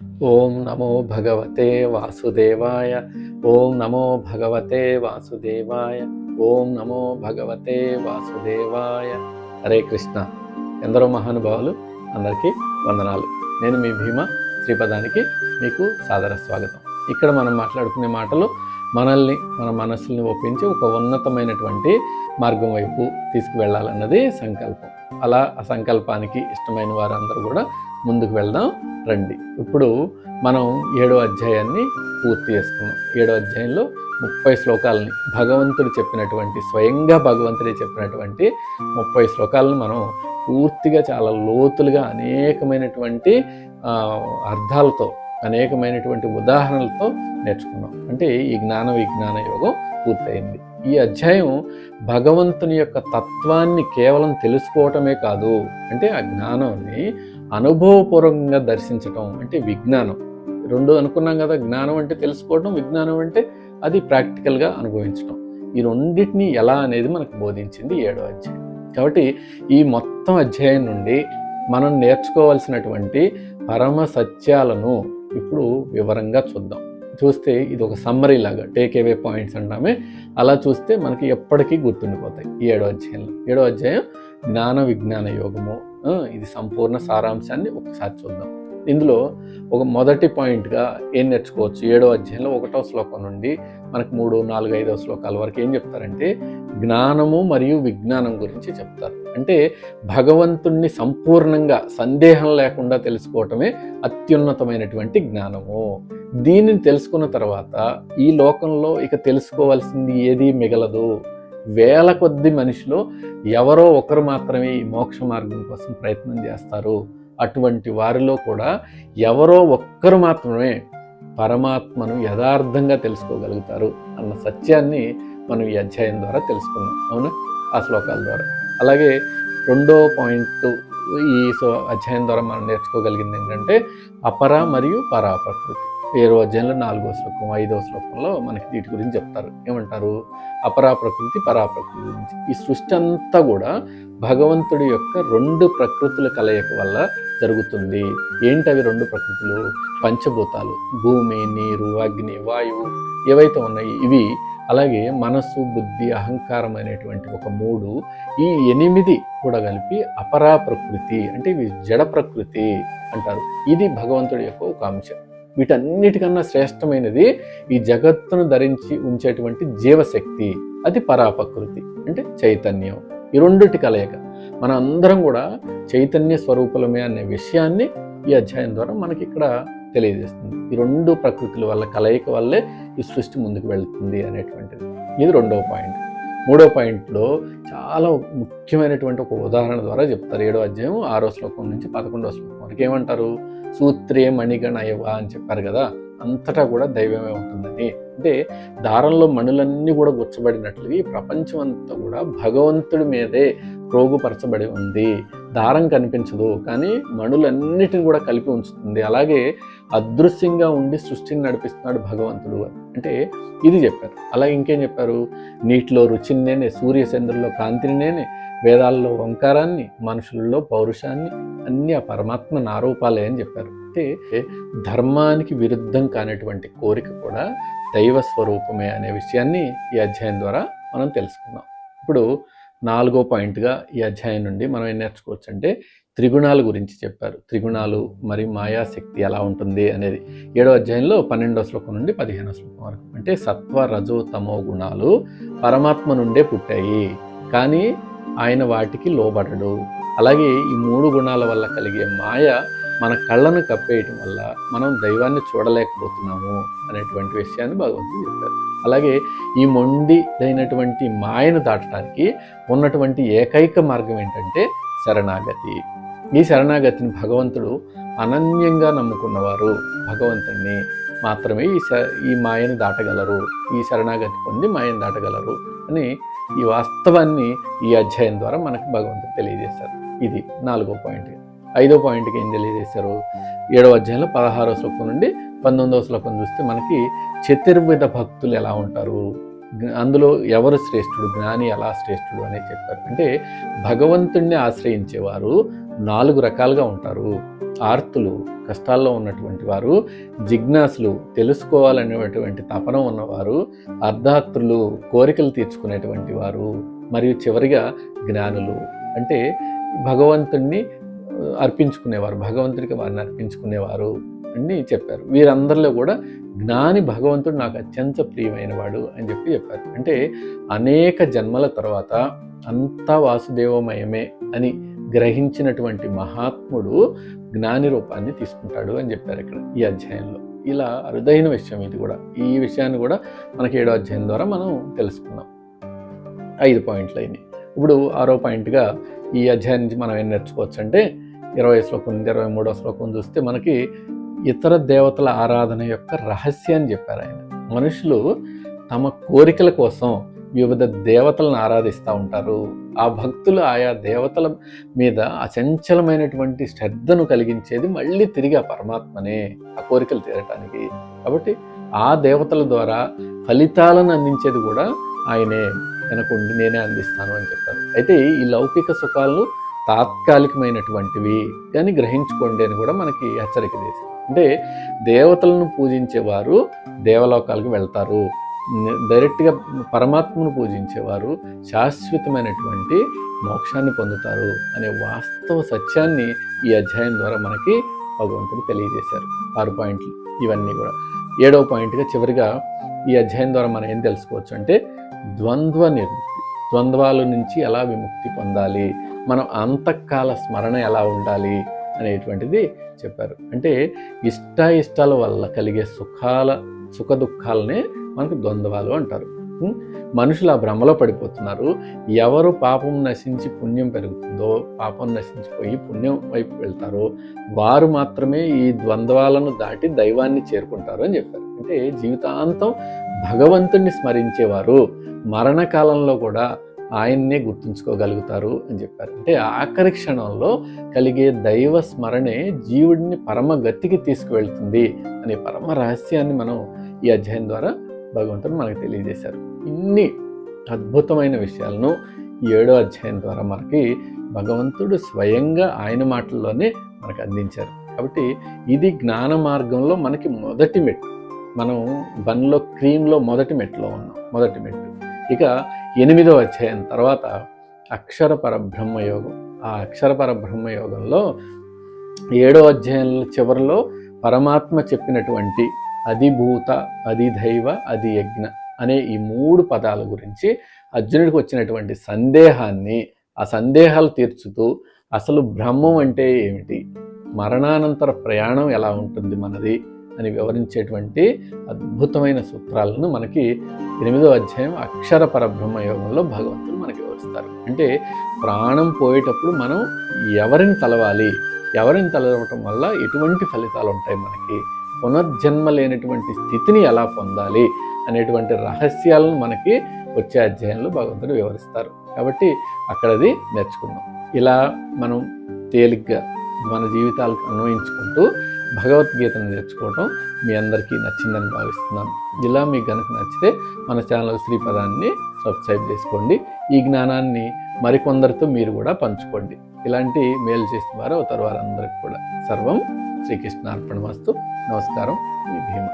ఓం నమో భగవతే వాసుదేవాయ. ఓం నమో భగవతే వాసుదేవాయ. ఓం నమో భగవతే వాసుదేవాయ. హరే కృష్ణ. ఎందరో మహానుభావులు, అందరికీ వందనాలు. నేను మీ భీమ. శ్రీపదానికి మీకు సాదర స్వాగతం. ఇక్కడ మనం మాట్లాడుకునే మాటలు మనల్ని, మన మనస్సుల్ని ఒప్పించి ఒక ఉన్నతమైనటువంటి మార్గం వైపు తీసుకువెళ్ళాలన్నది సంకల్పం. అలా ఆ సంకల్పానికి ఇష్టమైన వారందరూ కూడా ముందుకు వెళ్దాం రండి. ఇప్పుడు మనం 7వ అధ్యాయాన్ని పూర్తి చేసుకున్నాం. 7వ అధ్యాయంలో 30 శ్లోకాలని భగవంతుడు చెప్పినటువంటి, స్వయంగా భగవంతుడే చెప్పినటువంటి 30 శ్లోకాలను మనం పూర్తిగా చాలా లోతులుగా అనేకమైనటువంటి అర్థాలతో, అనేకమైనటువంటి ఉదాహరణలతో నేర్చుకున్నాం. అంటే ఈ జ్ఞాన విజ్ఞాన యోగం పూర్తయింది. ఈ అధ్యాయం భగవంతుని యొక్క తత్వాన్ని కేవలం తెలుసుకోవటమే కాదు, అంటే ఆ జ్ఞానాన్ని అనుభవపూర్వకంగా దర్శించటం అంటే విజ్ఞానం. రెండు అనుకున్నాం కదా, జ్ఞానం అంటే తెలుసుకోవడం, విజ్ఞానం అంటే అది ప్రాక్టికల్గా అనుభవించడం. ఈ రెండింటినీ ఎలా అనేది మనకు బోధించింది 7వ అధ్యాయం. కాబట్టి ఈ మొత్తం అధ్యాయం నుండి మనం నేర్చుకోవాల్సినటువంటి పరమ సత్యాలను ఇప్పుడు వివరంగా చూద్దాం. చూస్తే ఇది ఒక సమ్మరీ లాగా, టేక్ అవే పాయింట్స్ అంటామే, అలా చూస్తే మనకి ఎప్పటికీ గుర్తుండిపోతాయి. ఈ 7వ అధ్యాయంలో 7వ అధ్యాయం జ్ఞాన విజ్ఞాన యోగము, ఇది సంపూర్ణ సారాంశాన్ని ఒకసారి చూద్దాం. ఇందులో ఒక మొదటి పాయింట్గా ఏం నేర్చుకోవచ్చు? 7వ అధ్యాయంలో 1వ శ్లోకం నుండి మనకు 3, 4, 5వ శ్లోకాల వరకు ఏం చెప్తారంటే జ్ఞానము మరియు విజ్ఞానం గురించి చెప్తారు. అంటే భగవంతుణ్ణి సంపూర్ణంగా సందేహం లేకుండా తెలుసుకోవటమే అత్యున్నతమైనటువంటి జ్ఞానము. దీనిని తెలుసుకున్న తర్వాత ఈ లోకంలో ఇక తెలుసుకోవాల్సింది ఏదీ మిగలదు. వేల కొద్ది మనిషిలో ఎవరో ఒకరు మాత్రమే ఈ మోక్ష మార్గం కోసం ప్రయత్నం చేస్తారు. అటువంటి వారిలో కూడా ఎవరో ఒక్కరు మాత్రమే పరమాత్మను యథార్థంగా తెలుసుకోగలుగుతారు అన్న సత్యాన్ని మనం ఈ అధ్యాయం ద్వారా తెలుసుకున్నాం. అవునా? ఆ శ్లోకాల ద్వారా. అలాగే 2వ పాయింట్ ఈ అధ్యాయం ద్వారా మనం నేర్చుకోగలిగింది ఏంటంటే అపర మరియు పరా ప్రకృతి. 7వ అధ్యాయంలో 4వ శ్లోకం, 5వ శ్లోకంలో మనకి వీటి గురించి చెప్తారు. ఏమంటారు? అపరా ప్రకృతి, పరా ప్రకృతి గురించి. ఈ సృష్టి అంతా కూడా భగవంతుడి యొక్క 2 ప్రకృతుల కలయిక వల్ల జరుగుతుంది. ఏంటవి 2 ప్రకృతులు? పంచభూతాలు, భూమి, నీరు, అగ్ని, వాయువు ఏవైతే ఉన్నాయి ఇవి, అలాగే మనస్సు, బుద్ధి, అహంకారం అనేటువంటి ఒక 3, ఈ 8 కూడా కలిపి అపరా ప్రకృతి, అంటే ఇవి జడ ప్రకృతి అంటారు. ఇది భగవంతుడి యొక్క ఒక అంశం. వీటన్నిటికన్నా శ్రేష్టమైనది ఈ జగత్తును ధరించి ఉంచేటువంటి జీవశక్తి, అది పరాప్రకృతి, అంటే చైతన్యం. ఈ రెండిటి కలయిక. మన అందరం కూడా చైతన్య స్వరూపులమే అనే విషయాన్ని ఈ అధ్యాయం ద్వారా మనకి ఇక్కడ తెలియజేస్తుంది. ఈ 2 ప్రకృతుల వల్ల కలయిక వల్లే ఈ సృష్టి ముందుకు వెళ్తుంది అనేటువంటిది. ఇది 2వ పాయింట్. 3వ పాయింట్లో చాలా ముఖ్యమైనటువంటి ఒక ఉదాహరణ ద్వారా చెప్తారు. 7వ అధ్యాయం 6వ శ్లోకం నుంచి 11వ శ్లోకం వరకు ఏమంటారు? సూత్రే మణిగణయవ అని చెప్పారు కదా, అంతటా కూడా దైవమే ఉంటుందని. అంటే దారంలో మణులన్నీ కూడా గుచ్చబడినట్లుగా ఈ ప్రపంచం అంతా కూడా భగవంతుడి మీదే ప్రోగుపరచబడి ఉంది. దారం కనిపించదు, కానీ మణులన్నిటిని కూడా కలిపి ఉంచుతుంది. అలాగే అదృశ్యంగా ఉండి సృష్టిని నడిపిస్తున్నాడు భగవంతుడు అంటే ఇది చెప్పారు. అలాగే ఇంకేం చెప్పారు? నీటిలో రుచిని నేనే, సూర్యచంద్రుల్లో కాంతిని నేనే, వేదాల్లో ఓంకారాన్ని, మనుషులలో పౌరుషాన్ని, అన్ని ఆ పరమాత్మ నారూపాలే అని చెప్పారు. అంటే ధర్మానికి విరుద్ధం కానిటువంటి కోరిక కూడా దైవ స్వరూపమే అనే విషయాన్ని ఈ అధ్యాయం ద్వారా మనం తెలుసుకున్నాం. ఇప్పుడు 4వ పాయింట్గా ఈ అధ్యాయం నుండి మనం ఏం నేర్చుకోవచ్చు అంటే త్రిగుణాల గురించి చెప్పారు. త్రిగుణాలు మరి మాయాశక్తి ఎలా ఉంటుంది అనేది 7వ అధ్యాయంలో 12వ శ్లోకం నుండి 15వ శ్లోకం వరకు. అంటే సత్వ, రజో, తమో గుణాలు పరమాత్మ నుండే పుట్టాయి, కానీ ఆయన వాటికి లోబడడు. అలాగే ఈ 3 గుణాల వల్ల కలిగే మాయ మన కళ్ళను కప్పేయటం వల్ల మనం దైవాన్ని చూడలేకపోతున్నాము అనేటువంటి విషయాన్ని భగవంతుడు చెప్పారు. అలాగే ఈ మొండిదైనటువంటి మాయను దాటడానికి ఉన్నటువంటి ఏకైక మార్గం ఏంటంటే శరణాగతి. ఈ శరణాగతిని భగవంతుడు అనన్యంగా నమ్ముకున్నవారు భగవంతుడిని మాత్రమే ఈ మాయను దాటగలరు, ఈ శరణాగతి పొంది మాయను దాటగలరు అని ఈ వాస్తవాన్ని ఈ అధ్యాయం ద్వారా మనకు భగవంతుడు తెలియజేశారు. ఇది 4వ పాయింట్. 5వ పాయింట్కి ఏం తెలియజేశారు? 7వ అధ్యాయంలో 16వ శ్లోకం నుండి 19వ శ్లోకం చూస్తే మనకి చతుర్విధ భక్తులు ఎలా ఉంటారు, అందులో ఎవరు శ్రేష్ఠుడు, జ్ఞాని ఎలా శ్రేష్ఠుడు అనేది చెప్పారు. అంటే భగవంతుణ్ణి ఆశ్రయించేవారు 4 రకాలుగా ఉంటారు. ఆర్తులు, కష్టాల్లో ఉన్నటువంటి వారు, జిజ్ఞాసులు, తెలుసుకోవాలనేటువంటి తపన ఉన్నవారు, అర్ధాత్రులు, కోరికలు తీర్చుకునేటువంటి వారు, మరియు చివరిగా జ్ఞానులు, అంటే భగవంతుణ్ణి అర్పించుకునేవారు, భగవంతుడికి వారిని అర్పించుకునేవారు అని చెప్పారు. వీరందరిలో కూడా జ్ఞాని భగవంతుడు నాకు అత్యంత ప్రియమైన వాడు అని చెప్పారు. అంటే అనేక జన్మల తర్వాత అంతా వాసుదేవమయమే అని గ్రహించినటువంటి మహాత్ముడు జ్ఞాని రూపాన్ని తీసుకుంటాడు అని చెప్పారు ఇక్కడ ఈ అధ్యాయంలో. ఇలా అరుదైన విషయం ఇది కూడా. ఈ విషయాన్ని కూడా మనకి 7వ అధ్యాయం ద్వారా మనం తెలుసుకున్నాం. 5 పాయింట్లు అయినాయి. ఇప్పుడు 6వ పాయింట్గా ఈ అధ్యాయం నుంచి మనం ఏం నేర్చుకోవచ్చు అంటే 20వ శ్లోకం నుంచి 23వ శ్లోకం చూస్తే మనకి ఇతర దేవతల ఆరాధన యొక్క రహస్యాన్ని చెప్పారు ఆయన. మనుషులు తమ కోరికల కోసం వివిధ దేవతలను ఆరాధిస్తూ ఉంటారు. ఆ భక్తులు ఆయా దేవతల మీద అచంచలమైనటువంటి శ్రద్ధను కలిగించేది మళ్ళీ తిరిగి ఆ పరమాత్మనే, ఆ కోరికలు తీరటానికి. కాబట్టి ఆ దేవతల ద్వారా ఫలితాలను అందించేది కూడా ఆయనే, వెనకుండి నేనే అందిస్తాను అని చెప్పారు. అయితే ఈ లౌకిక సుఖాలను తాత్కాలికమైనటువంటివి కానీ గ్రహించుకోండి అని కూడా మనకి హెచ్చరిక చేశారు. అంటే దేవతలను పూజించేవారు దేవలోకాలకు వెళ్తారు, డైరెక్ట్గా పరమాత్మను పూజించేవారు శాశ్వతమైనటువంటి మోక్షాన్ని పొందుతారు అనే వాస్తవ సత్యాన్ని ఈ అధ్యాయం ద్వారా మనకి భగవంతుడు తెలియజేశారు. 6 పాయింట్లు ఇవన్నీ కూడా. 7వ పాయింట్గా చివరిగా ఈ అధ్యాయం ద్వారా మనం ఏం తెలుసుకోవచ్చు అంటే ద్వంద్వ నిర్ముక్తి, ద్వంద్వాల నుంచి ఎలా విముక్తి పొందాలి, మనం అంతఃకాల స్మరణ ఎలా ఉండాలి అనేటువంటిది చెప్పారు. అంటే ఇష్టాయిష్టాల వల్ల కలిగే సుఖ దుఃఖాలనే మనకు ద్వంద్వాలు అంటారు. మనుషులు ఆ భ్రమలో పడిపోతున్నారు. ఎవరు పాపం నశించి పుణ్యం పెరుగుతుందో, పాపం నశించిపోయి పుణ్యం వైపు వెళ్తారో వారు మాత్రమే ఈ ద్వంద్వాలను దాటి దైవాన్ని చేరుకుంటారు అని చెప్పారు. అంటే జీవితాంతం భగవంతుణ్ణి స్మరించేవారు మరణకాలంలో కూడా ఆయన్నే గుర్తుంచుకోగలుగుతారు అని చెప్పారు. అంటే ఆఖరి క్షణంలో కలిగే దైవ స్మరణే జీవుడిని పరమగతికి తీసుకువెళ్తుంది అనే పరమ రహస్యాన్ని మనం ఈ అధ్యాయం ద్వారా భగవంతుడు మనకు తెలియజేశారు. ఇన్ని అద్భుతమైన విషయాలను 7వ అధ్యాయం ద్వారా మనకి భగవంతుడు స్వయంగా ఆయన మాటల్లోనే మనకు అందించారు. కాబట్టి ఇది జ్ఞాన మార్గంలో మనకి మొదటి మెట్టు. మనం బన్లో క్రీమ్లో మొదటి మెట్టులో ఉన్నాం, మొదటి మెట్టు. ఇక 8వ అధ్యాయం తర్వాత అక్షర పరబ్రహ్మ యోగం. ఆ అక్షర పరబ్రహ్మ యోగంలో 7వ అధ్యాయం చివరిలో పరమాత్మ చెప్పినటువంటి అధిభూత, అధిదైవ, అధియజ్ఞ అనే ఈ 3 పదాల గురించి అర్జునుడికి వచ్చినటువంటి సందేహాన్ని, ఆ సందేహాలు తీర్చుతూ అసలు బ్రహ్మం అంటే ఏమిటి, మరణానంతర ప్రయాణం ఎలా ఉంటుంది మనది అని వివరించేటువంటి అద్భుతమైన సూత్రాలను మనకి 8వ అధ్యాయం అక్షర పరబ్రహ్మ యోగంలో భగవంతుడు మనకి వివరిస్తారు. అంటే ప్రాణం పోయేటప్పుడు మనం ఎవరిని తలవాలి, ఎవరిని తలవటం వల్ల ఎటువంటి ఫలితాలు ఉంటాయి, మనకి పునర్జన్మ లేనటువంటి స్థితిని ఎలా పొందాలి అనేటువంటి రహస్యాలను మనకి వచ్చే అధ్యాయంలో భగవంతుడు వివరిస్తారు. కాబట్టి అక్కడది నేర్చుకుందాం. ఇలా మనం తేలిగ్గా మన జీవితాలకు అన్వయించుకుంటూ భగవద్గీతను నేర్చుకోవటం మీ అందరికీ నచ్చిందని భావిస్తున్నాను. ఇలా మీకు కనుక నచ్చితే మన ఛానల్ శ్రీపదాన్ని సబ్స్క్రైబ్ చేసుకోండి. ఈ జ్ఞానాన్ని మరికొందరితో మీరు కూడా పంచుకోండి. ఇలాంటి మేలు చేసిన వారు అవుతారు వారందరికీ కూడా. సర్వం శ్రీకృష్ణార్పణమస్తు. నమస్కారం. మీ భీమ.